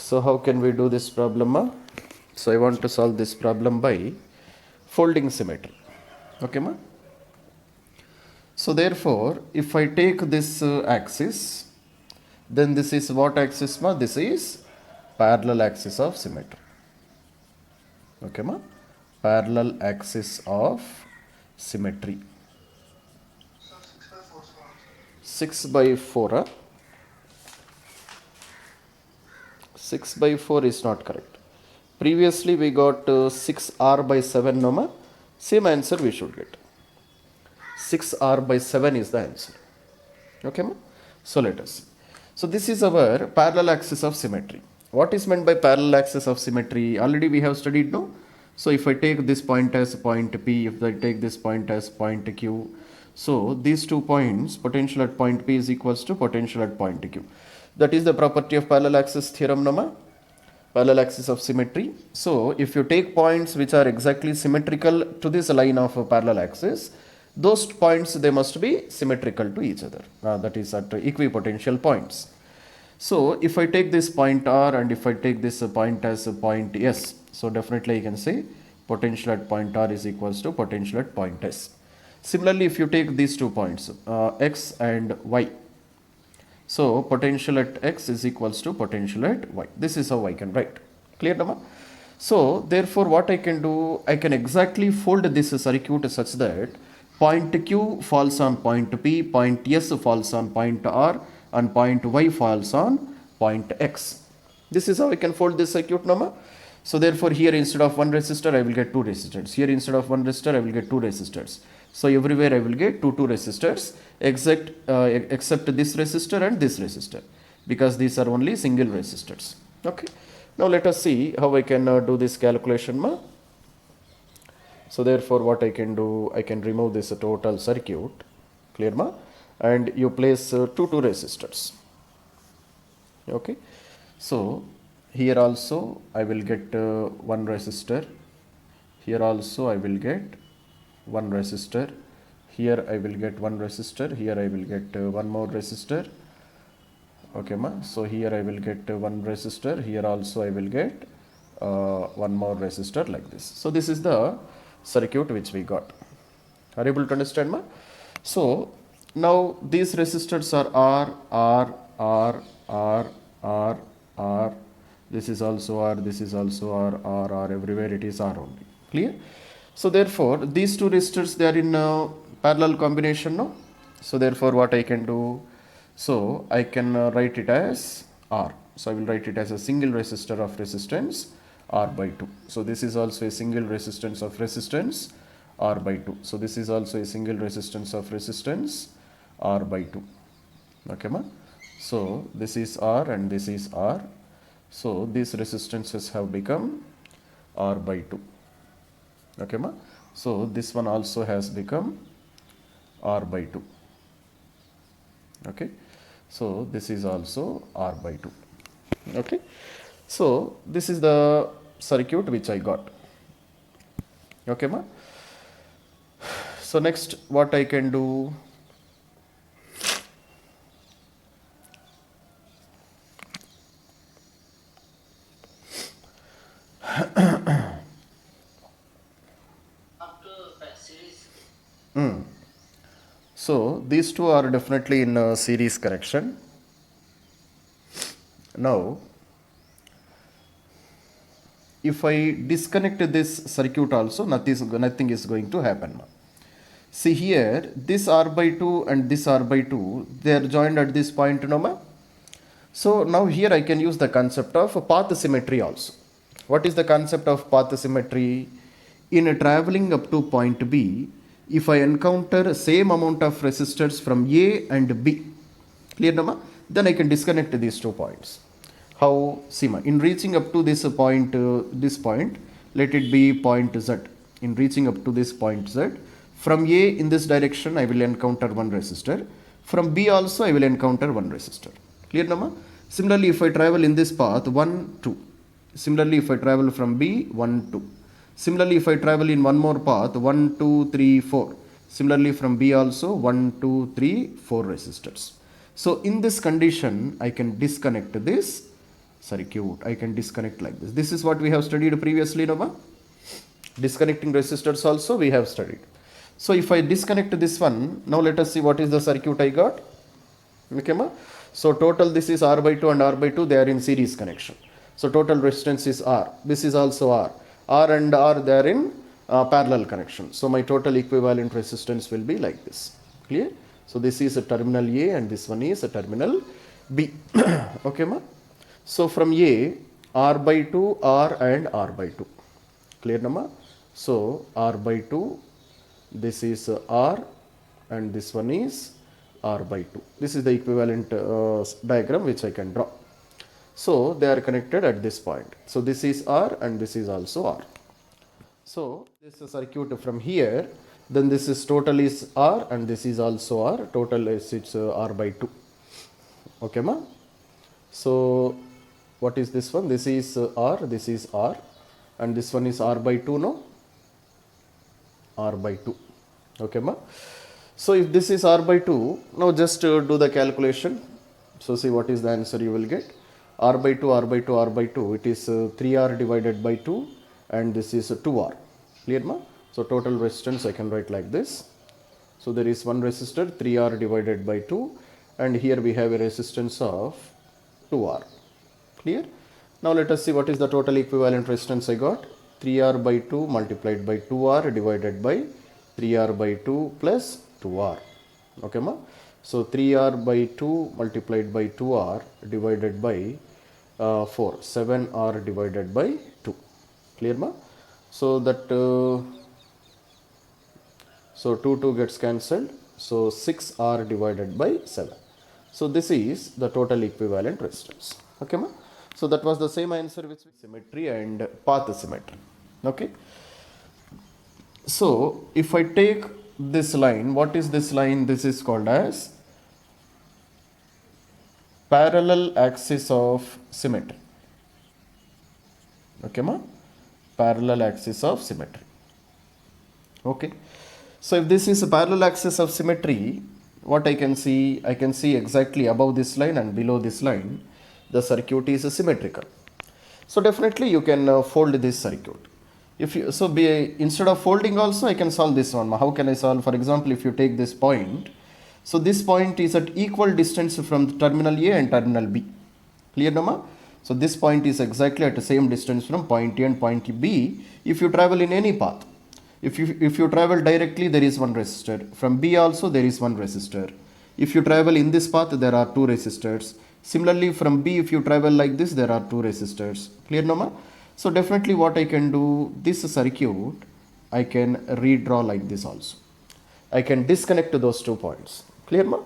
So how can we do this problem? So I want to solve this problem by folding symmetry. Okay, ma? So therefore, if I take this axis, then this is what axis, ma? This is parallel axis of symmetry. Okay, ma? Parallel axis of symmetry. 6 by 4. 6 by 4 is not correct. Previously we got 6r by 7, no ma? Same answer we should get. 6r by 7 is the answer. Okay, ma? So let us see. So this is our parallel axis of symmetry. What is meant by parallel axis of symmetry? Already we have studied, no? So if I take this point as point P, if I take this point as point Q, so these 2 points, potential at point P is equals to potential at point Q. That is the property of parallel axis theorem, no ma? Parallel axis of symmetry. So if you take points which are exactly symmetrical to this line of a parallel axis, those points, they must be symmetrical to each other. That is at equipotential points. So if I take this point R and if I take this point as a point S, so definitely I can say potential at point R is equals to potential at point S. Similarly, if you take these 2 points, X and Y, so potential at X is equals to potential at Y. This is how I can write. Clear, Nama? So therefore what I can do, I can exactly fold this circuit such that point Q falls on point P, point S falls on point R, and point Y falls on point X. This is how I can fold this circuit, Nama. So therefore here instead of 1 resistor I will get 2 resistors. Here instead of 1 resistor I will get 2 resistors. So everywhere I will get 2 resistors except this resistor and this resistor, because these are only single resistors. Okay. Now let us see how I can do this calculation, ma. So therefore what I can do, I can remove this total circuit, clear, ma, and you place 2 resistors. Okay. So here also I will get 1 resistor, here also I will get 1 resistor, here I will get 1 resistor, here I will get 1 more resistor. Okay, ma. So here I will get 1 resistor, here also I will get 1 more resistor, like this. So this is the circuit which we got. Are you able to understand, ma? So now these resistors are R, R, R, R, R, R. This is also R, this is also R, R, R. Everywhere it is R only. Clear? So therefore these 2 resistors, they are in parallel combination, no? So therefore what I can do, so I can write it as R. So I will write it as a single resistor of resistance R by 2. So this is also a single resistance of resistance R by 2. So this is also a single resistance of resistance R by 2. Okay, ma? So this is R and this is R. So these resistances have become R by 2. Okay, ma? So this one also has become R by 2. Okay. So this is also R by 2. Okay. So this is the circuit which I got. Okay, ma? So next what I can do, so these 2 are definitely in series connection. Now if I disconnect this circuit also, nothing is going to happen. See here, this R by 2 and this R by 2, they are joined at this point, no ma? So now here I can use the concept of path symmetry also. What is the concept of path symmetry? In traveling up to point B, if I encounter same amount of resistors from A and B, clear, no ma? Then I can disconnect these 2 points. How? See, ma, in reaching up to this point, let it be point Z. In reaching up to this point Z, from A in this direction I will encounter 1 resistor. From B also I will encounter 1 resistor. Clear, no ma? Similarly, if I travel in this path 1, 2. Similarly, if I travel from B 1, 2. Similarly, if I travel in one more path 1, 2, 3, 4. Similarly, from B also 1, 2, 3, 4 resistors. So in this condition, I can disconnect this circuit. I can disconnect like this. This is what we have studied previously, no ma? Disconnecting resistors also we have studied. So if I disconnect this one, now let us see what is the circuit I got. Okay ma? So total, this is R by 2 and R by 2, they are in series connection. So total resistance is R. This is also R. R and R, they are in parallel connection. So my total equivalent resistance will be like this. Clear? So this is a terminal A and this one is a terminal B. Okay ma? So from A, R by 2, R and R by 2. Clear na ma? So R by 2, this is R and this one is R by 2. This is the equivalent diagram which I can draw. So they are connected at this point. So this is R and this is also R. So this is a circuit from here. Then this is total is R and this is also R. Total is it's R by 2. Okay ma? So what is this one? This is R, this is R, and this one is R by 2, no? R by 2. Okay ma? So if this is R by 2, now just do the calculation. So see what is the answer you will get. R by 2, R by 2, R by 2, it is 3R divided by 2 and this is 2R. Clear ma? So total resistance I can write like this. So there is one resistor 3R divided by 2 and here we have a resistance of 2R. Clear? Now let us see what is the total equivalent resistance I got. 3R by 2 multiplied by 2R divided by 3R by 2 plus 2R. Okay ma? So 3R by 2 multiplied by 2R divided by 4. 7R divided by 2. Clear ma? So that so 2 gets cancelled. So 6R divided by 7. So this is the total equivalent resistance. Okay ma? So that was the same answer with symmetry and path symmetry. Okay. So if I take this line, what is this line? This is called as parallel axis of symmetry. Okay ma? Parallel axis of symmetry. Okay. So if this is a parallel axis of symmetry, what I can see exactly above this line and below this line, the circuit is symmetrical. So definitely you can fold this circuit. If you instead of folding also I can solve this one. How can I solve? For example, if you take this point, so this point is at equal distance from terminal A and terminal B. Clear no ma? So this point is exactly at the same distance from point A and point B if you travel in any path. If you travel directly, there is one resistor. From B also there is one resistor. If you travel in this path, there are two resistors. Similarly, from B, if you travel like this, there are two resistors. Clear no ma? So definitely what I can do, this circuit, I can redraw like this also. I can disconnect those 2 points. Clear ma?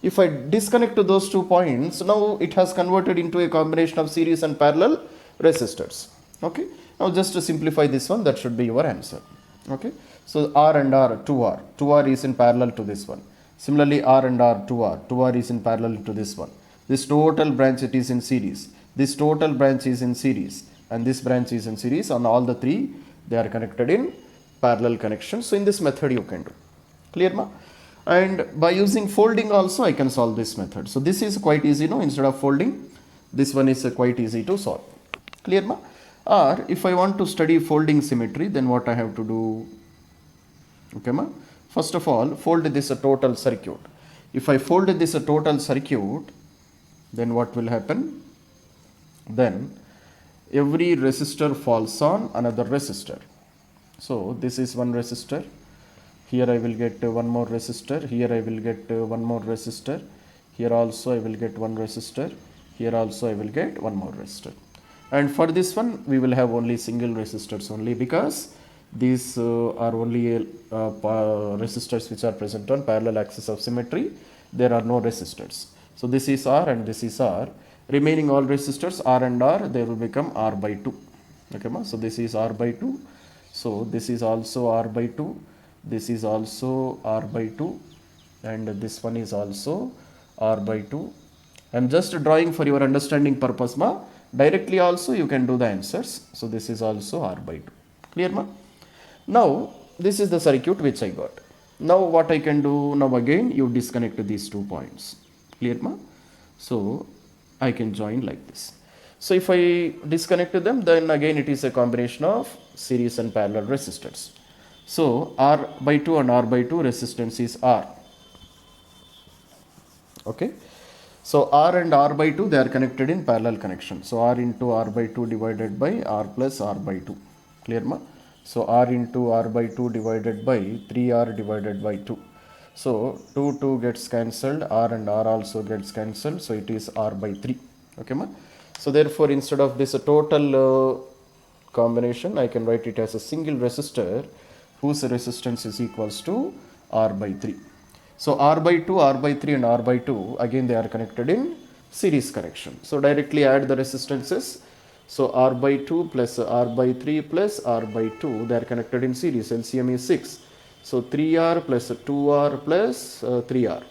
If I disconnect those 2 points, now it has converted into a combination of series and parallel resistors. Okay. Now just to simplify this one, that should be your answer. Okay. So R and R, 2R. 2R is in parallel to this one. Similarly, R and R, 2R. 2R is in parallel to this one. This total branch, it is in series. This total branch is in series. And this branch is in series. On all the 3, they are connected in parallel connection. So in this method you can do. Clear ma? And by using folding also I can solve this method. So this is quite easy, no? Instead of folding, this one is quite easy to solve. Clear ma? Or if I want to study folding symmetry, then what I have to do? Okay ma? First of all, fold this total circuit. If I fold this total circuit, then what will happen? Then every resistor falls on another resistor. So this is one resistor. Here I will get one more resistor. Here I will get one more resistor. Here also I will get one resistor. Here also I will get one more resistor. And for this one, we will have only single resistors only, because these are only resistors which are present on parallel axis of symmetry. There are no resistors. So this is R and this is R. Remaining all resistors R and R, they will become R by 2. Okay ma? So this is R by 2. So this is also R by 2. This is also R by 2. And this one is also R by 2. I am just drawing for your understanding purpose ma. Directly also you can do the answers. So this is also R by 2. Clear ma? Now this is the circuit which I got. Now what I can do? Now again you disconnect these 2 points. Clear ma? So I can join like this. So if I disconnect them, then again it is a combination of series and parallel resistors. So R by 2 and R by 2 resistance is R. Okay. So R and R by 2, they are connected in parallel connection. So R into R by 2 divided by R plus R by 2. Clear ma? So R into R by 2 divided by 3R divided by 2. So 2 gets cancelled, R and R also gets cancelled. So it is R by 3. Okay ma? So therefore instead of this total combination, I can write it as a single resistor whose resistance is equals to R by 3. So R by 2, R by 3 and R by 2, again they are connected in series connection. So directly add the resistances. So R by 2 plus R by 3 plus R by 2, they are connected in series. LCM is 6. So 3R plus 2R plus 3R.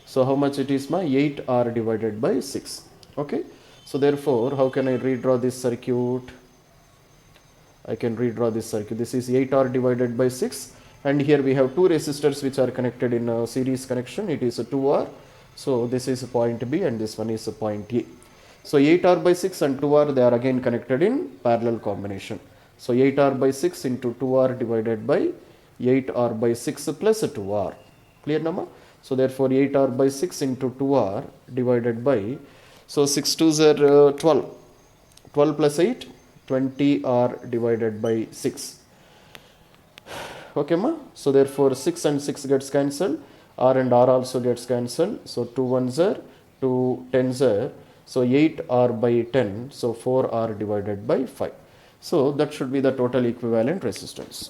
So how much it is ma? 8R divided by 6. Okay. So therefore, how can I redraw this circuit? I can redraw this circuit. This is 8R divided by 6. And here we have two resistors which are connected in a series connection. It is a 2R. So this is point B and this one is a point A. So 8R by 6 and 2R, they are again connected in parallel combination. So 8R by 6 into 2R divided by 8R by 6 plus 2R. Clear nama? So therefore 8R by 6 into 2R divided by, so 6 2s are 12. 12 plus 8, 20R divided by 6. Okay ma? So therefore 6 and 6 gets cancelled, R and R also gets cancelled. So 2 1s are, 2 10s are, so 8R by 10, so 4R divided by 5. So that should be the total equivalent resistance.